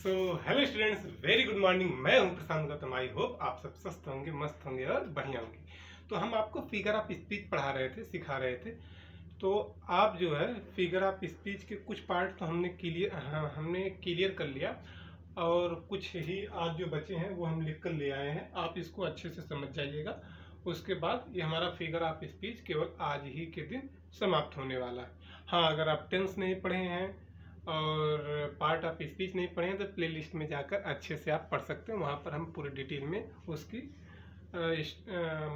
So hello students, very good morning. मैं हूं प्रशांत Gautam. I hope आप सब स्वस्थ होंगे, मस्त होंगे और बढ़िया होंगे। तो हम आपको फिगर ऑफ स्पीच पढ़ा रहे थे, सिखा रहे थे। तो आप जो है फिगर ऑफ स्पीच के कुछ पार्ट तो हमने क्लियर कर लिया, और कुछ ही आज जो बचे हैं वो हम लिख कर ले आए हैं। आप इसको अच्छे से समझ जाइएगा। उसके बाद ये हमारा फिगर ऑफ स्पीच केवल आज ही के दिन समाप्त होने वाला है। हाँ, अगर आप टेंस नहीं पढ़े हैं और पार्ट ऑफ स्पीच नहीं पढ़े हैं तो प्ले लिस्ट में जाकर अच्छे से आप पढ़ सकते हैं। वहाँ पर हम पूरे डिटेल में उसकी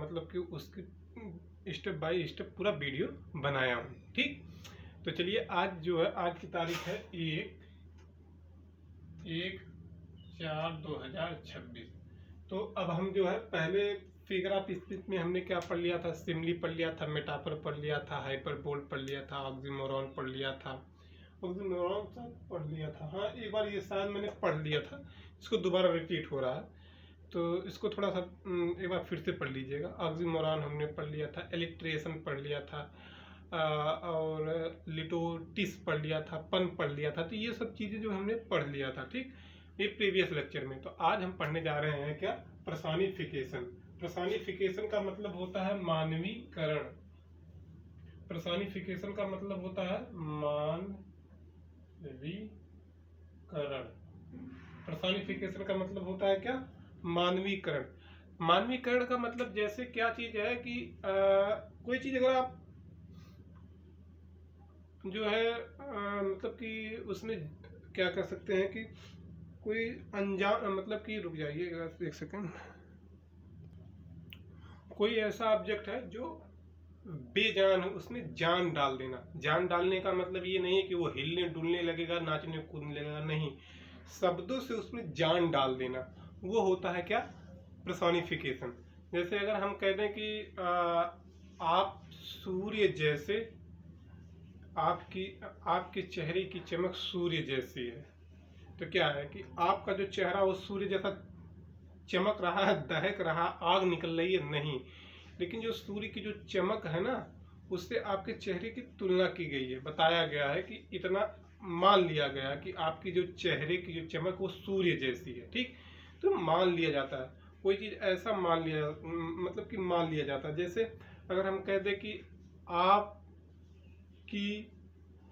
मतलब कि उसकी स्टेप बाय स्टेप पूरा वीडियो बनाया हूँ। ठीक, तो चलिए आज जो है, आज की तारीख है 1/4/2026। तो अब हम जो है पहले फिगर ऑफ स्पीच में हमने क्या पढ़ लिया था? सिमली पढ़ लिया था, मेटाफर पढ़ लिया था, हाइपरबोल पढ़ लिया था, ऑक्सीमोरॉन पढ़ लिया था, पढ़ लिया था। हाँ, एक बार ये शायद मैंने पढ़ लिया था, इसको दोबारा रिपीट हो रहा है, तो इसको थोड़ा सा एक बार फिर से पढ़ लीजिएगा। ऑक्सीमोरॉन हमने पढ़ लिया था, इलिट्रेशन पढ़ लिया था, और लिटोटिस पढ़ लिया था, पन पढ़ लिया था। तो ये सब चीज़ें जो हमने पढ़ लिया था, ठीक, ये प्रीवियस लेक्चर में। तो आज हम पढ़ने जा रहे हैं क्या? पर्सोनिफिकेशन। पर्सोनिफिकेशन का मतलब होता है मानवीकरण। पर्सोनिफिकेशन का मतलब होता है मानवीकरण। पर्सोनिफिकेशन का मतलब होता है क्या? मानवीकरण। मानवीकरण का मतलब जैसे क्या चीज है कि कोई चीज अगर आप जो है मतलब कि उसमें क्या कर सकते हैं कि कोई अनजान, मतलब कि रुक जाइए एक सेकंड, कोई ऐसा ऑब्जेक्ट है जो बेजान है, उसमें जान डाल देना। जान डालने का मतलब ये नहीं है कि वो हिलने डुलने लगेगा, नाचने कूदने लगेगा, नहीं, शब्दों से उसमें जान डाल देना, वो होता है क्या? पर्सोनिफिकेशन। जैसे अगर हम कह दें कि आप सूर्य जैसे, आपके चेहरे की चमक सूर्य जैसी है, तो क्या है कि आपका जो चेहरा वो सूर्य जैसा चमक रहा है, दहक रहा, आग निकल रही है, नहीं, लेकिन जो सूर्य की जो चमक है ना, उससे आपके चेहरे की तुलना की गई है। बताया गया है कि इतना मान लिया गया कि आपकी जो चेहरे की जो चमक वो सूर्य जैसी है। ठीक, तो मान लिया जाता है, कोई चीज ऐसा मान लिया, मतलब कि मान लिया जाता है। जैसे अगर हम कह दें कि आपकी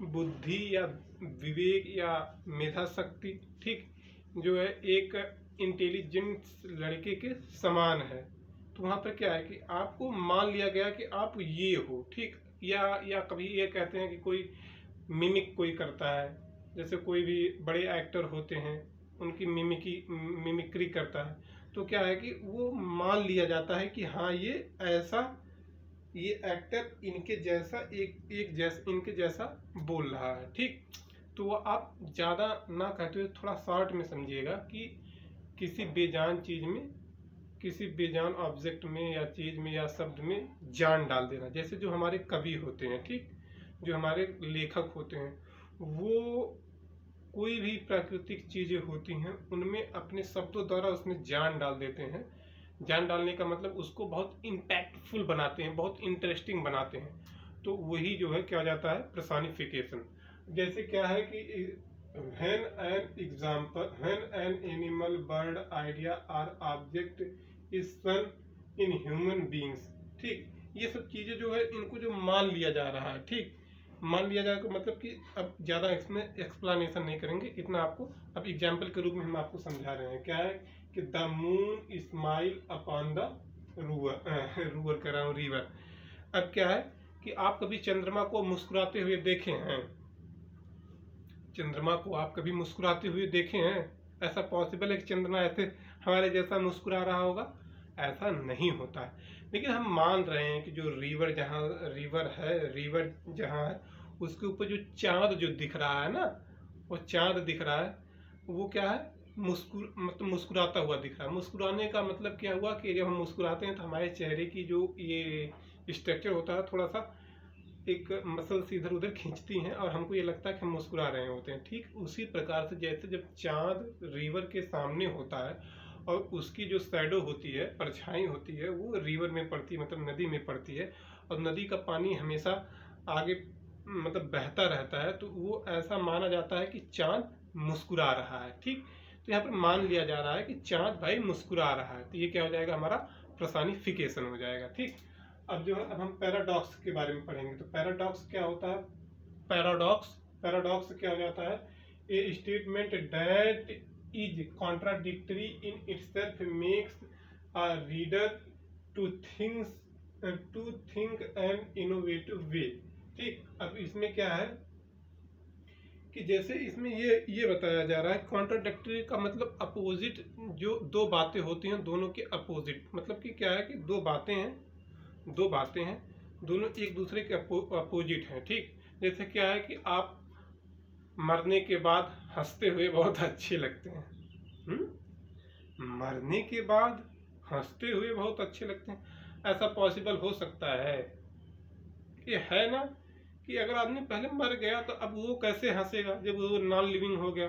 बुद्धि या विवेक या मेधा शक्ति, ठीक, जो है एक इंटेलिजेंट लड़के के समान है, तो वहां पर क्या है कि आपको मान लिया गया कि आप ये हो। ठीक, या कभी ये कहते हैं कि कोई मिमिक कोई करता है, जैसे कोई भी बड़े एक्टर होते हैं, उनकी मिमिक्री करता है, तो क्या है कि वो मान लिया जाता है कि हाँ ये ऐसा, ये एक्टर इनके जैसा इनके जैसा बोल रहा है। ठीक, तो वो आप ज़्यादा ना कहते हुए थोड़ा शॉर्ट में समझिएगा कि किसी बेजान चीज़ में, किसी बेजान ऑब्जेक्ट में या चीज़ में या शब्द में जान डाल देना। जैसे जो हमारे कवि होते हैं, ठीक, जो हमारे लेखक होते हैं, वो कोई भी प्राकृतिक चीज़ें होती हैं उनमें अपने शब्दों द्वारा उसमें जान डाल देते हैं। जान डालने का मतलब उसको बहुत इम्पैक्टफुल बनाते हैं, बहुत इंटरेस्टिंग बनाते हैं, तो वही जो है क्या हो जाता है? पर्सोनिफिकेशन। जैसे क्या है कि when an animal, bird, idea or object is seen in human beings, ठीक, ये सब चीजें जो है इनको जो मान लिया जा रहा है, ठीक, मान लिया जाएगा मतलब कि अब ज्यादा इसमें एक्सप्लेनेशन नहीं करेंगे, इतना आपको अब एग्जाम्पल के रूप में हम आपको समझा रहे हैं। क्या है कि the moon smile upon the rower कह रहा हूँ, रिवर। अब क्या है कि आप कभी चंद्रमा को मुस्कुराते हुए देखे हैं? चंद्रमा को आप कभी मुस्कुराते हुए देखे हैं? ऐसा पॉसिबल है कि चंद्रमा ऐसे हमारे जैसा मुस्कुरा रहा होगा? ऐसा नहीं होता है। लेकिन हम मान रहे हैं कि जो रिवर जहाँ है उसके ऊपर जो चांद जो दिख रहा है ना, वो चांद दिख रहा है, वो क्या है? मतलब मुस्कुराता हुआ दिख रहा है। मुस्कुराने का मतलब क्या हुआ कि जब हम मुस्कुराते हैं तो हमारे चेहरे की जो ये स्ट्रक्चर होता है, थोड़ा सा एक मसल्स इधर उधर खींचती हैं और हमको ये लगता है कि हम मुस्कुरा रहे होते हैं। ठीक उसी प्रकार से जैसे जब चांद रिवर के सामने होता है और उसकी जो शैडो होती है, परछाई होती है, वो रिवर में पड़ती है, मतलब नदी में पड़ती है, और नदी का पानी हमेशा आगे मतलब बहता रहता है, तो वो ऐसा माना जाता है कि चांद मुस्कुरा रहा है। ठीक, तो यहाँ पर मान लिया जा रहा है कि चांद भाई मुस्कुरा रहा है, तो ये क्या हो जाएगा, हमारा पर्सनिफिकेशन हो जाएगा। ठीक, अब जो है अब हम पैराडॉक्स के बारे में पढ़ेंगे। तो पैराडॉक्स क्या होता है? पैराडॉक्स क्या हो जाता है? A statement that is contradictory in itself makes a reader to think an innovative way. ठीक, अब इसमें क्या है कि जैसे इसमें ये बताया जा रहा है, कॉन्ट्राडिक्टरी का मतलब अपोजिट, जो दो बातें होती हैं दोनों के अपोजिट, मतलब कि क्या है कि दो बातें हैं दोनों एक दूसरे के अपोजिट हैं। ठीक, जैसे क्या है कि आप मरने के बाद हंसते हुए बहुत अच्छे लगते हैं। मरने के बाद हंसते हुए बहुत अच्छे लगते हैं, ऐसा पॉसिबल हो सकता है? ये है ना कि अगर आदमी पहले मर गया तो अब वो कैसे हंसेगा जब वो नॉन लिविंग हो गया।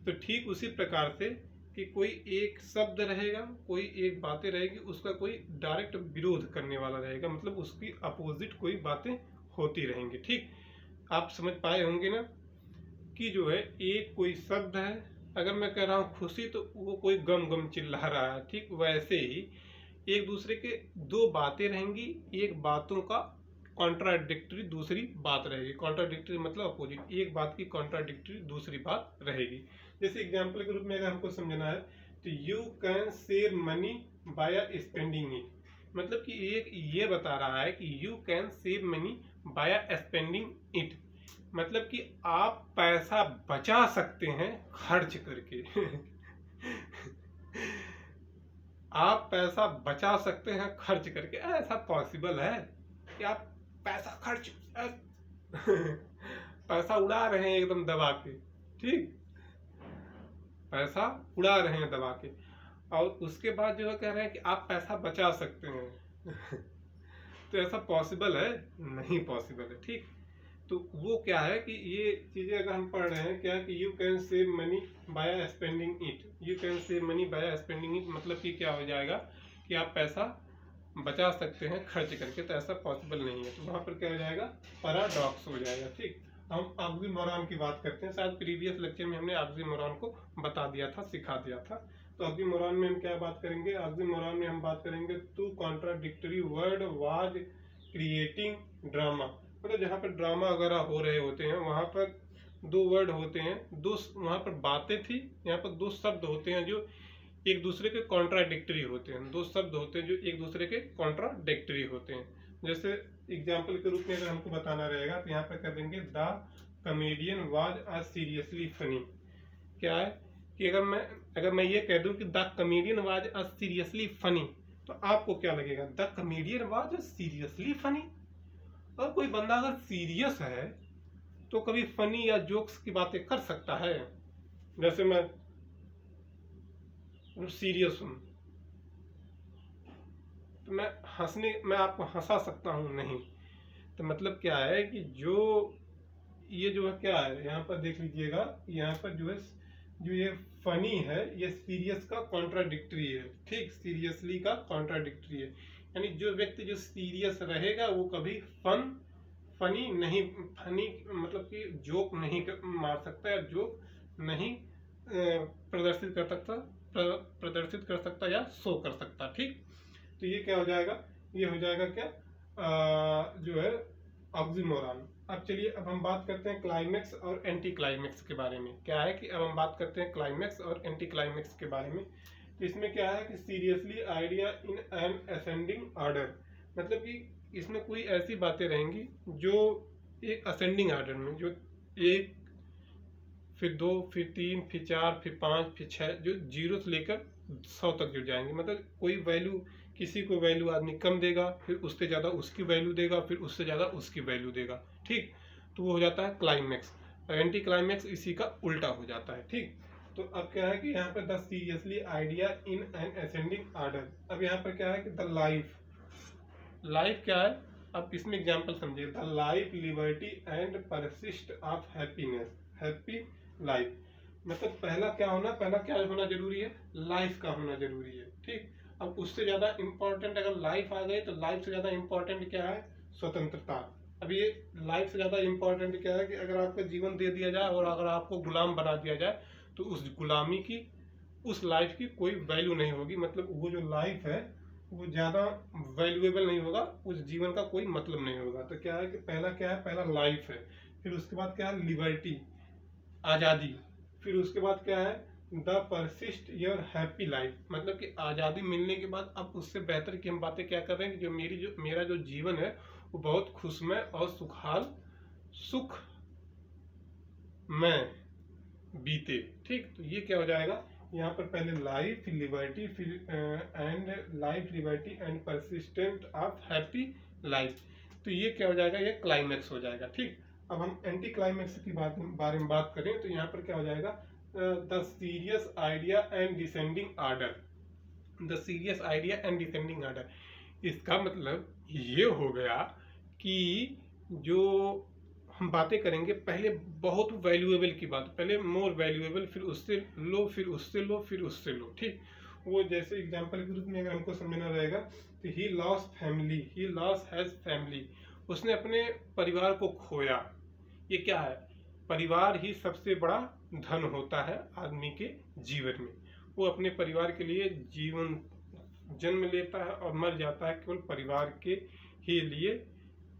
तो ठीक उसी प्रकार से कि कोई एक शब्द रहेगा, कोई एक बातें रहेगी, उसका कोई डायरेक्ट विरोध करने वाला रहेगा, मतलब उसकी अपोजिट कोई बातें होती रहेंगी। ठीक, आप समझ पाए होंगे ना कि जो है एक कोई शब्द है, अगर मैं कह रहा हूँ खुशी तो वो कोई गम चिल्ला रहा है। ठीक, वैसे ही एक दूसरे के दो बातें रहेंगी, एक बातों का कॉन्ट्राडिक्टरी दूसरी बात रहेगी। कॉन्ट्राडिक्टरी मतलब अपोजिट, एक बात की कॉन्ट्राडिक्टरी दूसरी बात रहेगी। जैसे एग्जाम्पल के रूप में अगर हमको समझना है तो you can save money by spending it, मतलब कि एक ये बता रहा है कि you can save money by spending it, मतलब कि आप पैसा बचा सकते हैं खर्च करके आप पैसा बचा सकते हैं खर्च करके। ऐसा पॉसिबल है कि आप पैसा खर्च पैसा उड़ा रहे हैं एकदम दबा के। ठीक, पैसा उड़ा रहे हैं दबा के, और उसके बाद जो है कह रहे हैं कि आप पैसा बचा सकते हैं तो ऐसा पॉसिबल है? नहीं पॉसिबल है। ठीक, तो वो क्या है कि ये चीजें अगर हम पढ़ रहे हैं क्या कि you can save money by spending it, you can save money by spending it, मतलब कि क्या हो जाएगा कि आप पैसा बचा सकते हैं खर्च करके, तो ऐसा पॉसिबल नहीं है। तो वहां पर क्या हो जाएगा, पैराडॉक्स हो जाएगा। ठीक, हम ऑक्सीमोरॉन की बात करते हैं, शायद प्रीवियस लेक्चर में हमने ऑक्सीमोरॉन को बता दिया था, सिखा दिया था। तो ऑक्सीमोरॉन में हम क्या बात करेंगे? ऑक्सीमोरॉन में हम बात करेंगे two contradictory word was creating drama, मतलब जहाँ पर ड्रामा वगैरह हो रहे होते हैं वहां पर दो वर्ड होते हैं, दो वहां पर बातें थी, यहाँ पर दो शब्द होते हैं जो एक दूसरे के कॉन्ट्राडिक्टरी होते हैं, दो शब्द होते हैं जो एक दूसरे के कॉन्ट्राडिक्टरी होते हैं। जैसे एग्जाम्पल के रूप में अगर हमको बताना रहेगा तो यहाँ पर कर देंगे the comedian was a seriously funny. क्या है कि अगर मैं ये कह दूं कि the comedian was a seriously funny, तो आपको क्या लगेगा? The comedian was seriously funny. और कोई बंदा अगर सीरियस है तो कभी फनी या जोक्स की बातें कर सकता है? जैसे मैं सीरियस हूं तो मैं आपको हंसा सकता हूं? नहीं। तो मतलब क्या है कि जो ये जो है क्या है, यहाँ पर देख लीजिएगा, यहाँ पर जो है जो ये फनी है ये सीरियस का कॉन्ट्राडिक्टरी है। ठीक, सीरियसली का कॉन्ट्राडिक्टरी है, यानी जो व्यक्ति जो सीरियस रहेगा वो कभी फनी नहीं, फनी मतलब कि जोक नहीं मार सकता या जोक नहीं प्रदर्शित कर सकता या शो कर सकता। ठीक, तो ये क्या हो जाएगा? ये हो जाएगा क्या जो है ऑक्सीमोरॉन। अब चलिए अब हम बात करते हैं क्लाइमेक्स और एंटी क्लाइमेक्स के बारे में। क्या है कि अब हम बात करते हैं क्लाइमेक्स और एंटी क्लाइमेक्स के बारे में। तो इसमें क्या है कि seriously idea in an ascending order, मतलब कि इसमें कोई ऐसी बातें रहेंगी जो एक असेंडिंग ऑर्डर में, जो एक फिर दो फिर तीन फिर चार फिर पाँच फिर छः, जो जीरो से लेकर 100 तक जुड़ जाएंगे। मतलब कोई वैल्यू, किसी को वैल्यू आदमी कम देगा, फिर उससे ज़्यादा उसकी वैल्यू देगा, फिर उससे ज़्यादा उसकी वैल्यू देगा। ठीक, तो वो हो जाता है क्लाइमेक्स। एंटी क्लाइमेक्स इसी का उल्टा हो जाता है। ठीक, तो अब क्या है कि यहाँ पर the seriously idea in an ascending order. अब यहाँ पर क्या है कि द लाइफ क्या है? अब इसमें एग्जाम्पल समझिए, the life liberty and persist of happiness, happy life, मतलब पहला क्या होना जरूरी है? लाइफ का होना जरूरी है। ठीक, अब उससे ज्यादा इंपॉर्टेंट अगर लाइफ आ गई तो लाइफ से ज्यादा इंपॉर्टेंट क्या है? स्वतंत्रता। अब ये लाइफ से ज्यादा इंपॉर्टेंट क्या है कि अगर आपको जीवन दे दिया जाए और अगर आपको गुलाम बना दिया जाए तो उस गुलामी की उस लाइफ की कोई वैल्यू नहीं होगी, मतलब वो जो लाइफ है वो ज़्यादा वैल्यूएबल नहीं होगा, उस जीवन का कोई मतलब नहीं होगा। तो क्या है कि पहला क्या है, पहला लाइफ है, फिर उसके बाद क्या है, लिबर्टी, आज़ादी, फिर उसके बाद क्या है, the persist your happy life, मतलब कि आज़ादी मिलने के बाद अब उससे बेहतर की हम बातें क्या कर रहे हैं कि जो मेरा जो जीवन है वो बहुत खुशमय और सुख में बीते। ठीक, तो ये क्या हो जाएगा, यहाँ पर पहले लाइफ लिबर्टी, फिर and life liberty and persistent of happy life, तो ये क्या हो जाएगा, ये क्लाइमैक्स हो जाएगा। ठीक, अब हम एंटी क्लाइमैक्स की बारे में बात करें तो यहाँ पर क्या हो जाएगा, the serious idea and descending order, the serious idea and descending order, इसका मतलब ये हो गया कि जो हम बातें करेंगे, पहले बहुत वैल्यूएबल की बात, पहले मोर वैल्यूएबल, फिर उससे लो, फिर उससे लो, फिर उससे लो। ठीक, वो जैसे एग्जांपल के रूप में अगर हमको समझना रहेगा तो he lost family, he lost his family, उसने अपने परिवार को खोया। ये क्या है, परिवार ही सबसे बड़ा धन होता है आदमी के जीवन में। वो अपने परिवार के लिए जीवन जन्म लेता है और मर जाता है केवल परिवार के ही लिए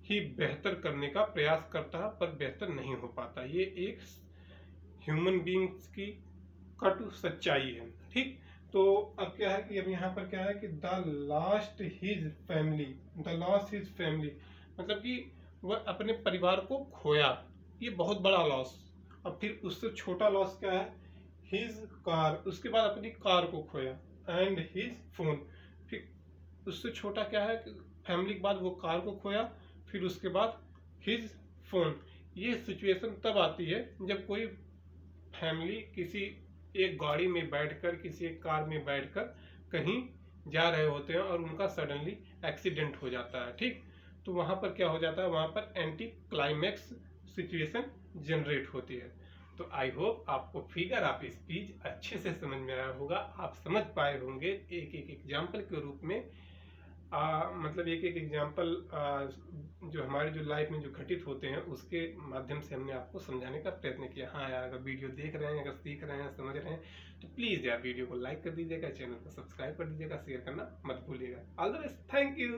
ही बेहतर करने का प्रयास करता है, पर बेहतर नहीं हो पाता। ये एक ह्यूमन बींग्स की कटु सच्चाई है। ठीक, तो अब क्या है कि अब यहाँ पर क्या है कि the last his family, the loss his family, मतलब कि वह अपने परिवार को खोया, ये बहुत बड़ा लॉस। अब फिर उससे छोटा लॉस क्या है, हिज कार, उसके बाद अपनी कार को खोया, एंड हिज फोन, फिर उससे छोटा क्या है, फैमिली के बाद वो कार को खोया, फिर उसके बाद हिज फोन। ये सिचुएशन तब आती है जब कोई फैमिली किसी एक गाड़ी में बैठकर, किसी एक कार में बैठकर कहीं जा रहे होते हैं और उनका सडनली एक्सीडेंट हो जाता है। ठीक, तो वहां पर क्या हो जाता है, वहां पर एंटी क्लाइमैक्स सिचुएशन जनरेट होती है। तो आई होप आपको फिगर ऑफ स्पीच अच्छे से समझ में आया होगा, आप समझ पाए होंगे एक एक एग्जाम्पल के रूप में। मतलब एक एक एग्जाम्पल जो हमारी जो लाइफ में जो घटित होते हैं उसके माध्यम से हमने आपको समझाने का प्रयत्न किया। हाँ यार, अगर वीडियो देख रहे हैं, अगर सीख रहे हैं, समझ रहे हैं, तो प्लीज़ यार वीडियो को लाइक कर दीजिएगा, चैनल को सब्सक्राइब कर दीजिएगा, शेयर करना मत भूलिएगा। All the best, thank you.